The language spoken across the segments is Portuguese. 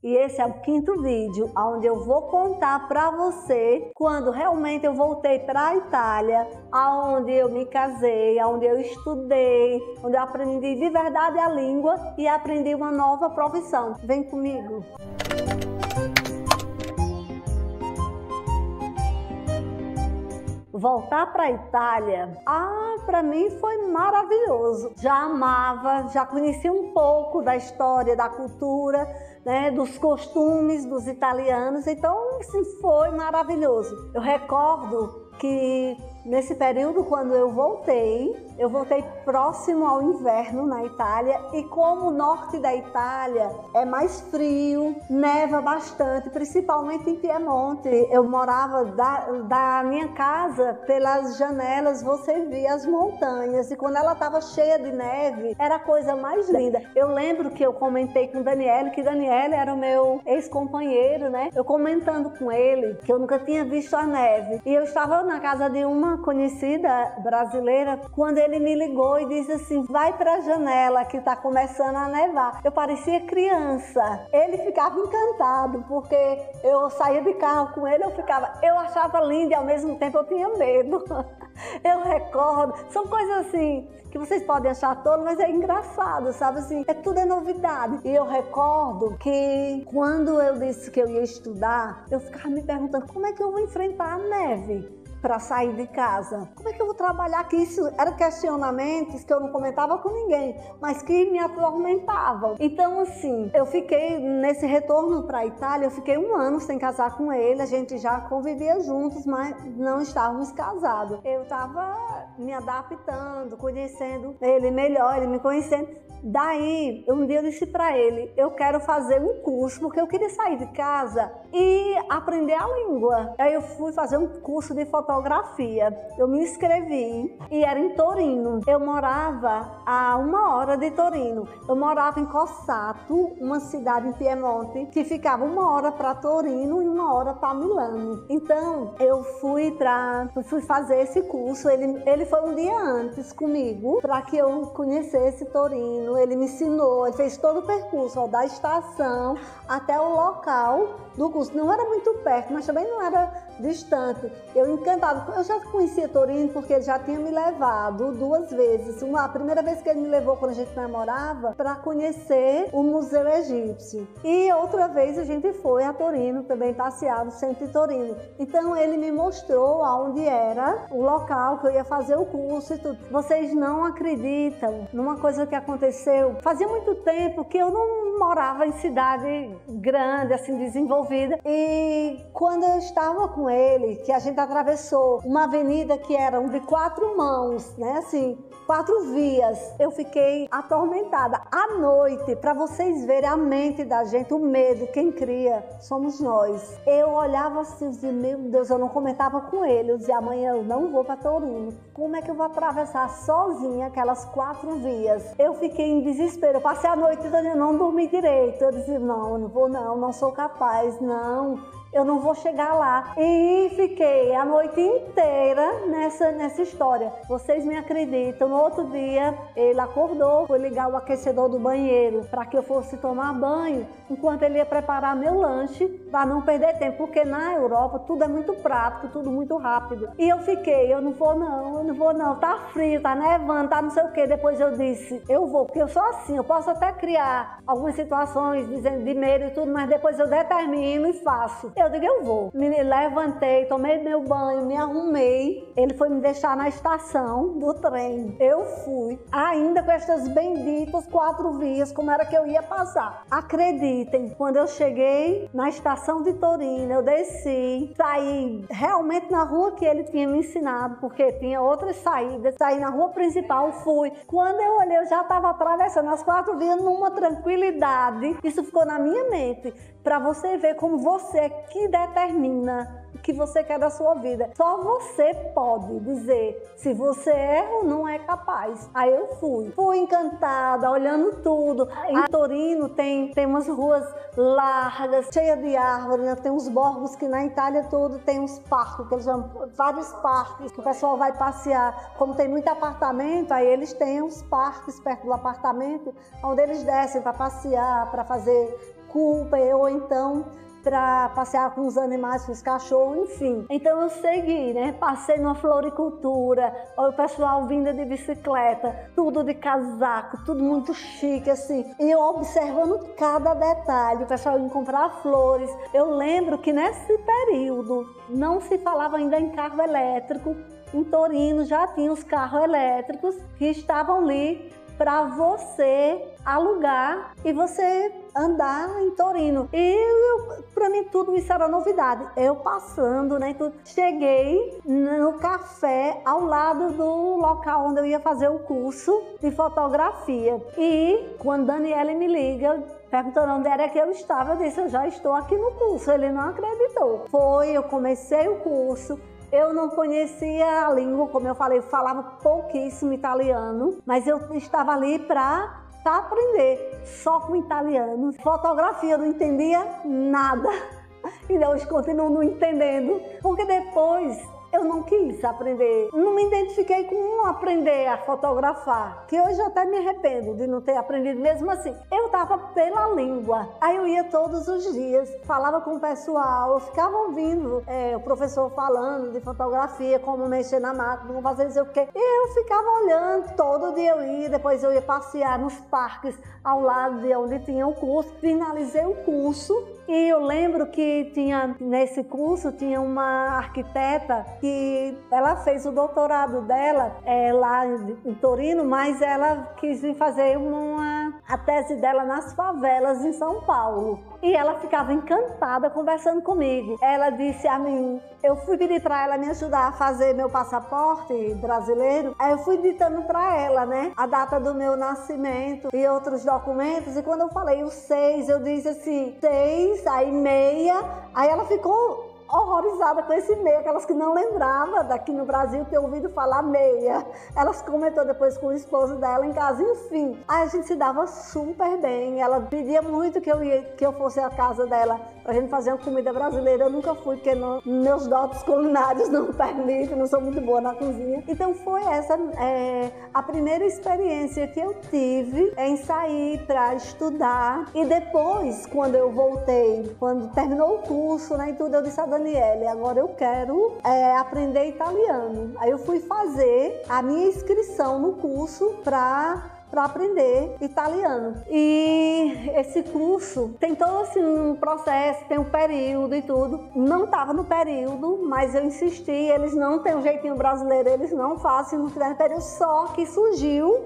E esse é o 5º vídeo, onde eu vou contar para você quando realmente eu voltei para a Itália, aonde eu me casei, aonde eu estudei, onde eu aprendi de verdade a língua e aprendi uma nova profissão. Vem comigo! Voltar para a Itália, para mim foi maravilhoso. Já amava, já conhecia um pouco da história, da cultura, né, dos costumes dos italianos, então assim, foi maravilhoso. Eu recordo que nesse período, quando eu voltei próximo ao inverno na Itália, e como o norte da Itália é mais frio, neva bastante, principalmente em Piemonte. Eu morava da minha casa, pelas janelas você via as montanhas, e quando ela estava cheia de neve, era a coisa mais linda. Eu lembro que eu comentei com o Daniele, que Daniele era o meu ex-companheiro, né? Eu comentando com ele que eu nunca tinha visto a neve, e eu estava na casa de uma conhecida brasileira, quando ele me ligou e disse assim: vai para a janela que está começando a nevar. Eu parecia criança. Ele ficava encantado, porque eu saía de carro com ele, eu achava lindo e ao mesmo tempo eu tinha medo. Eu recordo, são coisas assim que vocês podem achar tolo, mas é engraçado, sabe assim, tudo é novidade. E eu recordo que quando eu disse que eu ia estudar, eu ficava me perguntando como é que eu vou enfrentar a neve para sair de casa. Como é que eu vou trabalhar aqui? Isso eram questionamentos que eu não comentava com ninguém, mas que me atormentavam. Então, assim, eu fiquei nesse retorno para a Itália, eu fiquei 1 ano sem casar com ele, a gente já convivia juntos, mas não estávamos casados. Eu estava me adaptando, conhecendo ele melhor, ele me conhecendo. Daí, um dia eu disse para ele, eu quero fazer um curso, porque eu queria sair de casa e aprender a língua. Aí eu fui fazer um curso de fotografia. Eu me inscrevi e era em Torino. Eu morava a 1 hora de Torino. Eu morava em Cossato, uma cidade em Piemonte, que ficava 1 hora para Torino e 1 hora para Milano. Então, eu fui fazer esse curso. Ele foi um dia antes comigo, para que eu conhecesse Torino. Ele me ensinou, ele fez todo o percurso, da estação até o local do curso. Não era muito perto, mas também não era distante. Eu encantada, eu já conhecia Torino porque ele já tinha me levado 2 vezes. A primeira vez que ele me levou quando a gente namorava, para conhecer o Museu Egípcio. E outra vez a gente foi a Torino, também passear no centro de Torino. Então ele me mostrou aonde era o local que eu ia fazer o curso e tudo. Vocês não acreditam numa coisa que aconteceu. Fazia muito tempo que eu não morava em cidade grande, assim, desenvolvida. E quando eu estava com ele, que a gente atravessou uma avenida que era de 4 mãos, né, assim, 4 vias, eu fiquei atormentada. À noite, para vocês verem a mente da gente, o medo, quem cria somos nós. Eu olhava assim e dizia, meu Deus, eu não comentava com ele. Eu dizia, amanhã eu não vou para Torino. Como é que eu vou atravessar sozinha aquelas 4 vias? Eu fiquei em desespero. Eu passei a noite toda, eu não dormi direito. Eu dizia, não, eu não vou não sou capaz, não. Eu não vou chegar lá. E fiquei a noite inteira nessa história. Vocês me acreditam, no outro dia ele acordou, foi ligar o aquecedor do banheiro para que eu fosse tomar banho, enquanto ele ia preparar meu lanche, para não perder tempo, porque na Europa tudo é muito prático, tudo muito rápido. E eu fiquei, eu não vou não, tá frio, tá nevando, tá não sei o que. Depois eu disse, eu vou, porque eu sou assim, eu posso até criar algumas situações dizendo de medo e tudo, mas depois eu determino e faço. Eu digo, eu vou. Me levantei, tomei meu banho, me arrumei. Ele foi me deixar na estação do trem. Eu fui, ainda com estas benditas 4 vias, como era que eu ia passar. Acreditem, quando eu cheguei na estação de Torino, eu desci, saí realmente na rua que ele tinha me ensinado, porque tinha outras saídas. Saí na rua principal, fui. Quando eu olhei, eu já estava atravessando as 4 vias numa tranquilidade. Isso ficou na minha mente, para você ver como você é que determina o que você quer da sua vida. Só você pode dizer se você é ou não é capaz. Aí eu fui encantada, olhando tudo. Em Torino tem umas ruas largas, cheias de árvores, né? Tem uns borgos que na Itália todo tem uns parques, que eles chamam, vários parques, que o pessoal vai passear. Como tem muito apartamento, aí eles têm uns parques perto do apartamento, onde eles descem para passear, para fazer Cooper, ou então para passear com os animais, com os cachorros, enfim. Então eu segui, né? Passei numa floricultura, o pessoal vindo de bicicleta, tudo de casaco, tudo muito chique, assim. E eu observando cada detalhe, o pessoal indo comprar flores. Eu lembro que nesse período não se falava ainda em carro elétrico. Em Torino já tinha os carros elétricos que estavam ali para você alugar e você andar em Torino. E para mim tudo isso era novidade. Eu passando, né? Cheguei no café ao lado do local onde eu ia fazer o curso de fotografia. E quando Daniele me liga, perguntando onde era que eu estava, eu disse, eu já estou aqui no curso. Ele não acreditou. Eu comecei o curso. Eu não conhecia a língua, como eu falei, eu falava pouquíssimo italiano, mas eu estava ali para aprender só com italiano. Fotografia eu não entendia nada e hoje continuo não entendendo, porque depois eu não quis aprender, não me identifiquei com aprender a fotografar, que hoje eu até me arrependo de não ter aprendido mesmo assim. Eu estava pela língua, aí eu ia todos os dias, falava com o pessoal, eu ficava ouvindo o professor falando de fotografia, como mexer na máquina, como fazer isso, o quê. E eu ficava olhando, todo dia eu ia, depois eu ia passear nos parques ao lado de onde tinha o curso, finalizei o curso. E eu lembro que nesse curso tinha uma arquiteta que ela fez o doutorado dela lá em Torino, mas ela quis vir fazer a tese dela nas favelas em São Paulo. E ela ficava encantada conversando comigo. Ela disse a mim, eu fui pedir para ela me ajudar a fazer meu passaporte brasileiro, aí eu fui ditando para ela, né, a data do meu nascimento e outros documentos, e quando eu falei o 6, eu disse assim, 6, aí meia, aí ela ficou horrorizada com esse meia, aquelas que não lembrava daqui no Brasil ter ouvido falar meia. Elas comentou depois com o esposo dela em casa, enfim. Aí a gente se dava super bem, ela pedia muito que eu fosse à casa dela pra gente fazer uma comida brasileira. Eu nunca fui, porque meus dotes culinários não permitem, não sou muito boa na cozinha. Então foi essa a primeira experiência que eu tive em sair para estudar. E depois, quando eu voltei, quando terminou o curso, né, e tudo, eu disse a Daniele, agora eu quero aprender italiano. Aí eu fui fazer a minha inscrição no curso para aprender italiano. E esse curso tem todo assim um processo, tem um período e tudo. Não estava no período, mas eu insisti, eles não têm um jeitinho brasileiro, eles não fazem, não tiveram período, só que surgiu,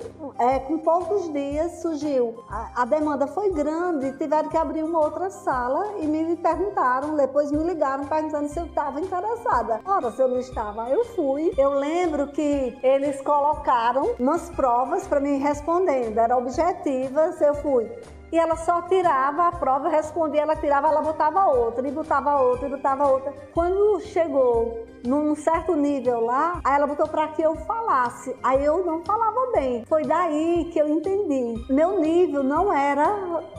com poucos dias surgiu. A demanda foi grande, tiveram que abrir uma outra sala e me perguntaram, depois me ligaram perguntando se eu estava interessada. Ora, se eu não estava, eu fui. Eu lembro que eles colocaram umas provas para me responder. Eram objetivas, eu fui. E ela só tirava a prova, eu respondia, ela tirava, ela botava outra, e botava outra, e botava outra. Quando chegou num certo nível lá, aí ela botou para que eu falasse. Aí eu não falava bem. Foi daí que eu entendi. Meu nível não era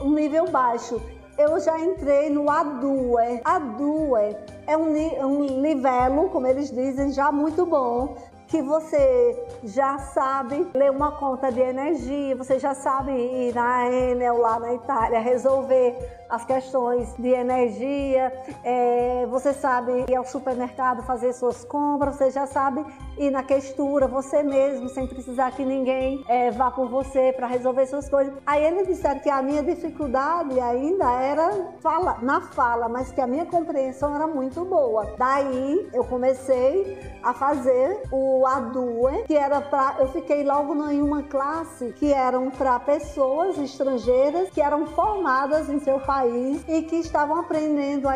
um nível baixo. Eu já entrei no A2. A2 é um nível, como eles dizem, já muito bom, que você já sabe ler uma conta de energia, você já sabe ir na Enel lá na Itália, resolver as questões de energia, você sabe ir ao supermercado fazer suas compras, você já sabe ir na questura você mesmo, sem precisar que ninguém vá por você para resolver suas coisas. Aí eles disseram que a minha dificuldade ainda era na fala, mas que a minha compreensão era muito boa. Daí eu comecei a fazer o A2, que era eu fiquei logo em uma classe que eram para pessoas estrangeiras que eram formadas em seu país e que estavam aprendendo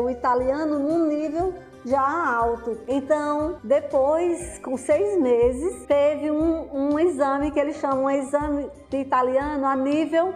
o italiano num nível já alto. Então, depois, com 6 meses, teve um exame que eles chamam de exame de italiano a nível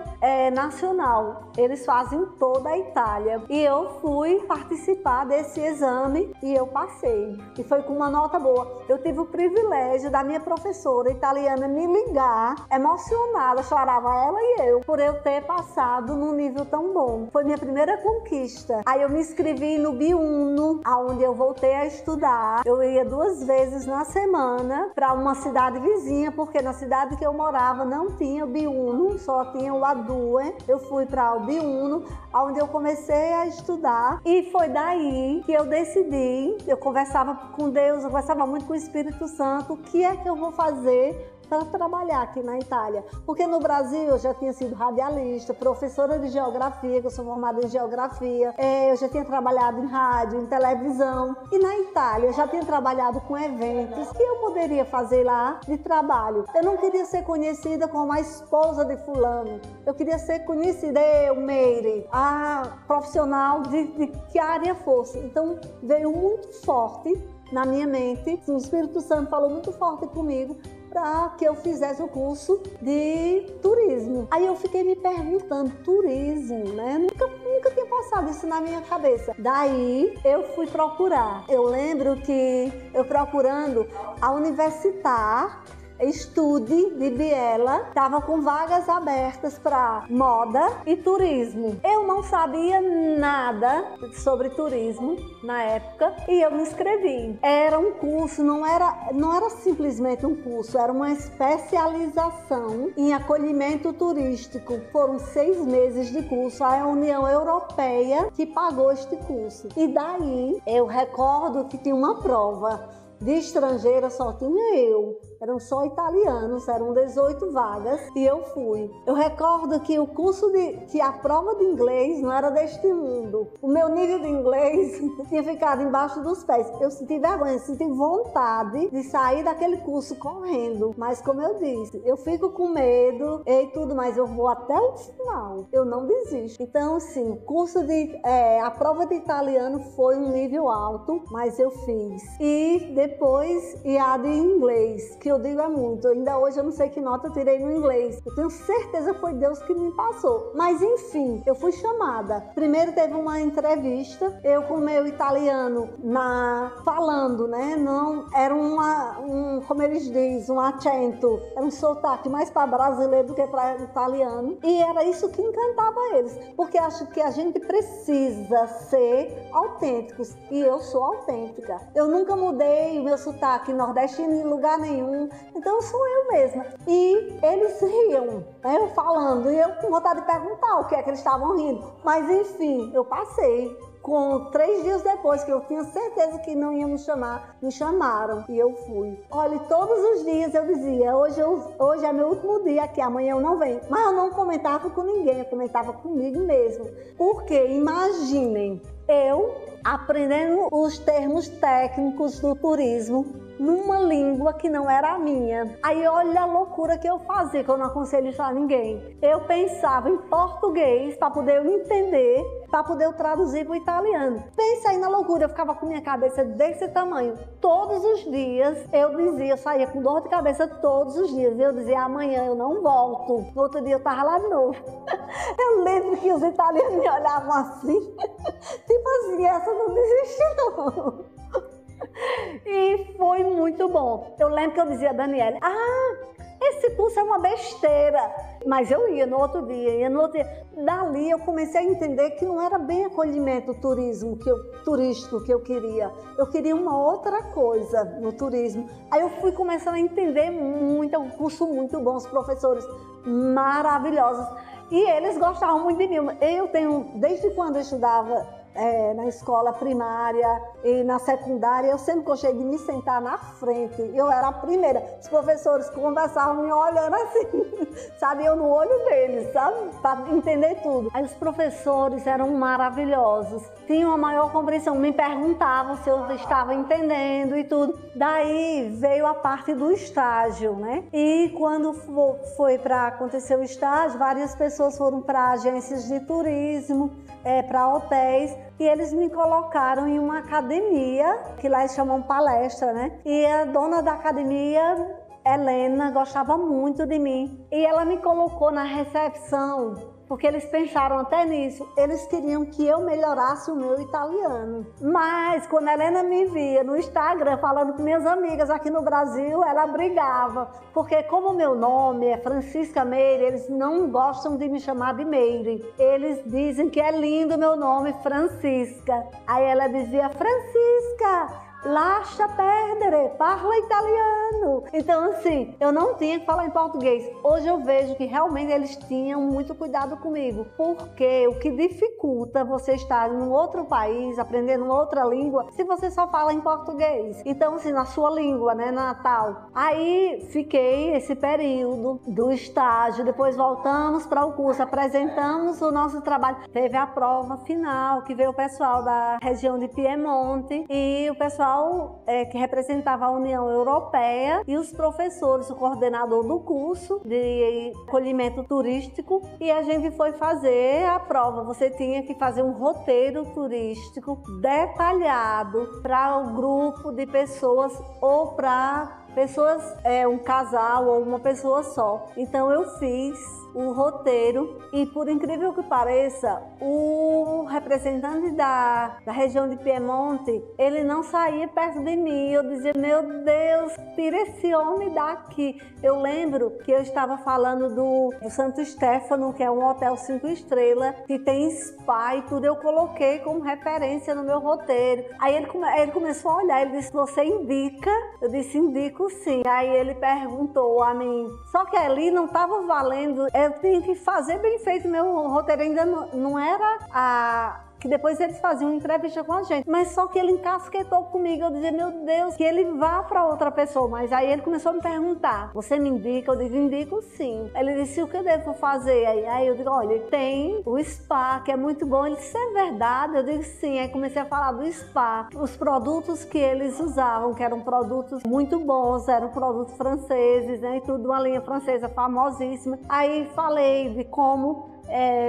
nacional. Eles fazem toda a Itália. E eu fui participar desse exame e eu passei. E foi com uma nota boa. Eu tive o privilégio da minha professora italiana me ligar, emocionada, chorava ela e eu, por eu ter passado num nível tão bom. Foi minha primeira conquista. Aí eu me inscrevi no B1, onde eu voltei a estudar. Eu ia 2 vezes na semana para uma cidade vizinha, porque na cidade que eu morava não tinha o B1, só tinha o A2. Eu fui para o B1, onde eu comecei a estudar. E foi daí que eu decidi, eu conversava com Deus, eu conversava muito com o Espírito Santo, o que é que eu vou fazer para trabalhar aqui na Itália. Porque no Brasil eu já tinha sido radialista, professora de geografia, que eu sou formada em geografia, eu já tinha trabalhado em rádio, em televisão. E na Itália eu já tinha trabalhado com eventos que eu poderia fazer lá de trabalho. Eu não queria ser conhecida como a esposa de fulano. Eu queria ser conhecida, Meire, a profissional de que área fosse. Então veio muito forte na minha mente, o Espírito Santo falou muito forte comigo para que eu fizesse o curso de turismo. Aí eu fiquei me perguntando, turismo, né? Nunca tinha passado isso na minha cabeça. Daí eu fui procurar. Eu lembro que eu procurando a Universitar Estude de Biella, estava com vagas abertas para moda e turismo. Eu não sabia nada sobre turismo na época e eu me inscrevi. Era um curso, não era simplesmente um curso, era uma especialização em acolhimento turístico. Foram 6 meses de curso, a União Europeia que pagou este curso. E daí eu recordo que tinha uma prova. De estrangeira só tinha eu, eram só italianos, eram 18 vagas e eu fui. Eu recordo que que a prova de inglês não era deste mundo. O meu nível de inglês tinha ficado embaixo dos pés. Eu senti vergonha, senti vontade de sair daquele curso correndo. Mas como eu disse, eu fico com medo e tudo, mas eu vou até o final. Eu não desisto. Então, assim, a prova de italiano foi um nível alto, mas eu fiz. E depois, a de inglês, que eu digo é muito. Ainda hoje eu não sei que nota eu tirei no inglês. Eu tenho certeza que foi Deus que me passou. Mas enfim, eu fui chamada. Primeiro teve uma entrevista, eu com o meu italiano falando, né? Não, era como eles dizem, um acento. Era um sotaque mais para brasileiro do que para italiano. E era isso que encantava eles. Porque acho que a gente precisa ser autênticos. E eu sou autêntica. Eu nunca mudei o meu sotaque nordestino em lugar nenhum, então sou eu mesma. E eles riam, né, eu falando, e eu com vontade de perguntar o que é que eles estavam rindo, mas enfim, eu passei. 3 dias depois, que eu tinha certeza que não iam me chamar, me chamaram e eu fui. Olha, todos os dias eu dizia, hoje é meu último dia aqui, amanhã eu não venho. Mas eu não comentava com ninguém, eu comentava comigo mesmo. Porque, imaginem, eu aprendendo os termos técnicos do turismo numa língua que não era a minha. Aí olha a loucura que eu fazia, que eu não aconselho isso a ninguém. Eu pensava em português para poder eu entender, para poder eu traduzir para o italiano. Pensa aí na loucura, eu ficava com minha cabeça desse tamanho. Todos os dias eu saía com dor de cabeça todos os dias. Eu dizia, amanhã eu não volto. No outro dia eu estava lá de novo. Eu lembro que os italianos me olhavam assim, tipo assim, essa não desiste não. E foi muito bom. Eu lembro que eu dizia a Daniela, esse curso é uma besteira. Mas eu ia no outro dia, Dali eu comecei a entender que não era bem acolhimento turístico que eu queria. Eu queria uma outra coisa no turismo. Aí eu fui começando a entender muito, é um curso muito bom, os professores maravilhosos. E eles gostavam muito de mim. Desde quando eu estudava na escola primária e na secundária, eu sempre gostei de me sentar na frente. Eu era a primeira. Os professores conversavam me olhando assim, sabe? Eu no olho deles, sabe? Para entender tudo. Aí os professores eram maravilhosos. Tinham a maior compreensão. Me perguntavam se eu estava entendendo e tudo. Daí veio a parte do estágio, né? E quando foi para acontecer o estágio, várias pessoas foram para agências de turismo, para hotéis, e eles me colocaram em uma academia, que lá eles chamam palestra, né? E a dona da academia, Helena, gostava muito de mim. E ela me colocou na recepção, porque eles pensaram até nisso. Eles queriam que eu melhorasse o meu italiano. Mas quando a Helena me via no Instagram falando com minhas amigas aqui no Brasil, ela brigava. Porque como meu nome é Francisca Meire, eles não gostam de me chamar de Meire. Eles dizem que é lindo meu nome, Francisca. Aí ela dizia, Francisca, lascia perdere, parla italiano. Então, assim, eu não tinha que falar em português. Hoje eu vejo que realmente eles tinham muito cuidado comigo, porque o que dificulta você estar em um outro país, aprendendo uma outra língua, se você só fala em português. Então, assim, na sua língua, né, natal. Aí, fiquei esse período do estágio, depois voltamos para o curso, apresentamos o nosso trabalho. Teve a prova final, que veio o pessoal da região de Piemonte e o pessoal que representava a União Europeia e os professores, o coordenador do curso de acolhimento turístico, e a gente foi fazer a prova. Você tinha que fazer um roteiro turístico detalhado para o grupo de pessoas ou para pessoas, um casal ou uma pessoa só. Então eu fiz o roteiro e, por incrível que pareça, o representante da região de Piemonte, ele não saía perto de mim. Eu dizia, meu Deus, tira esse homem daqui. Eu lembro que eu estava falando do Santo Stefano, que é um hotel 5 estrelas, que tem spa e tudo. Eu coloquei como referência no meu roteiro. Aí ele começou a olhar, ele disse, você indica? Eu disse, indico sim. Aí ele perguntou a mim, só que ali não estava valendo, eu tinha que fazer bem feito, meu roteiro ainda não era que depois eles faziam uma entrevista com a gente, mas só que ele encasquetou comigo. Eu dizia, meu Deus, que ele vá para outra pessoa. Mas aí ele começou a me perguntar, você me indica? Eu digo, indico sim. Ele disse, o que eu devo fazer? Aí eu digo, olha, tem o spa, que é muito bom. Ele disse, é verdade? Eu digo, sim. Aí comecei a falar do spa, os produtos que eles usavam, que eram produtos muito bons, eram produtos franceses, né, e tudo, uma linha francesa famosíssima. Aí falei de como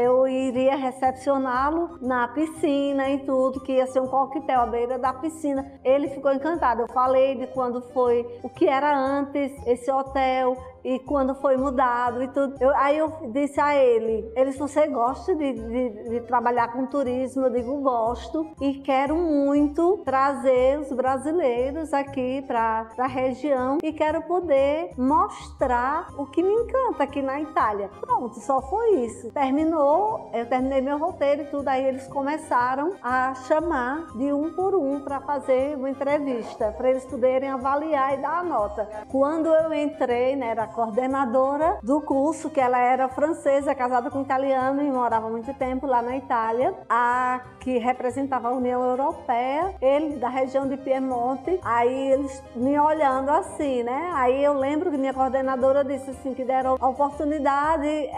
eu iria recepcioná-lo na piscina e tudo, que ia ser um coquetel à beira da piscina. Ele ficou encantado. Eu falei de quando foi, o que era antes esse hotel e quando foi mudado e tudo. Aí eu disse a ele disse, você gosta de trabalhar com turismo? Eu digo, gosto e quero muito trazer os brasileiros aqui para a região e quero poder mostrar o que me encanta aqui na Itália. Pronto, só foi isso. Terminou, eu terminei meu roteiro e tudo, aí eles começaram a chamar de um por um para fazer uma entrevista, para eles poderem avaliar e dar a nota. Quando eu entrei, né, era a coordenadora do curso, que ela era francesa, casada com um italiano e morava muito tempo lá na Itália, a que representava a União Europeia, ele da região de Piemonte, aí eles me olhando assim, né, aí eu lembro que minha coordenadora disse assim, que deram a oportunidade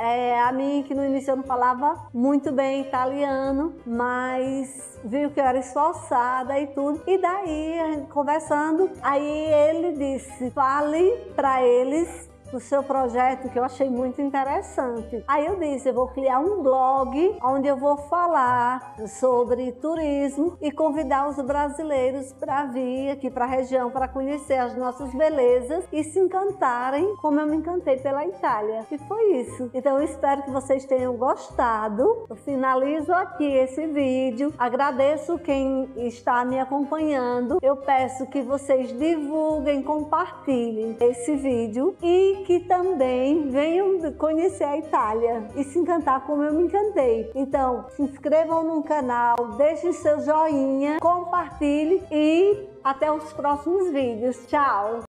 a mim, que no início eu não falava muito bem italiano, mas viu que eu era esforçada e tudo. E daí, a gente conversando, aí ele disse, fale para eles o seu projeto, que eu achei muito interessante. Aí eu disse, eu vou criar um blog onde eu vou falar sobre turismo e convidar os brasileiros para vir aqui para a região para conhecer as nossas belezas e se encantarem como eu me encantei pela Itália. E foi isso. Então eu espero que vocês tenham gostado. Eu finalizo aqui esse vídeo. Agradeço quem está me acompanhando. Eu peço que vocês divulguem, compartilhem esse vídeo e que também venham conhecer a Itália e se encantar como eu me encantei. Então, se inscrevam no canal, deixem seu joinha, compartilhe e até os próximos vídeos. Tchau!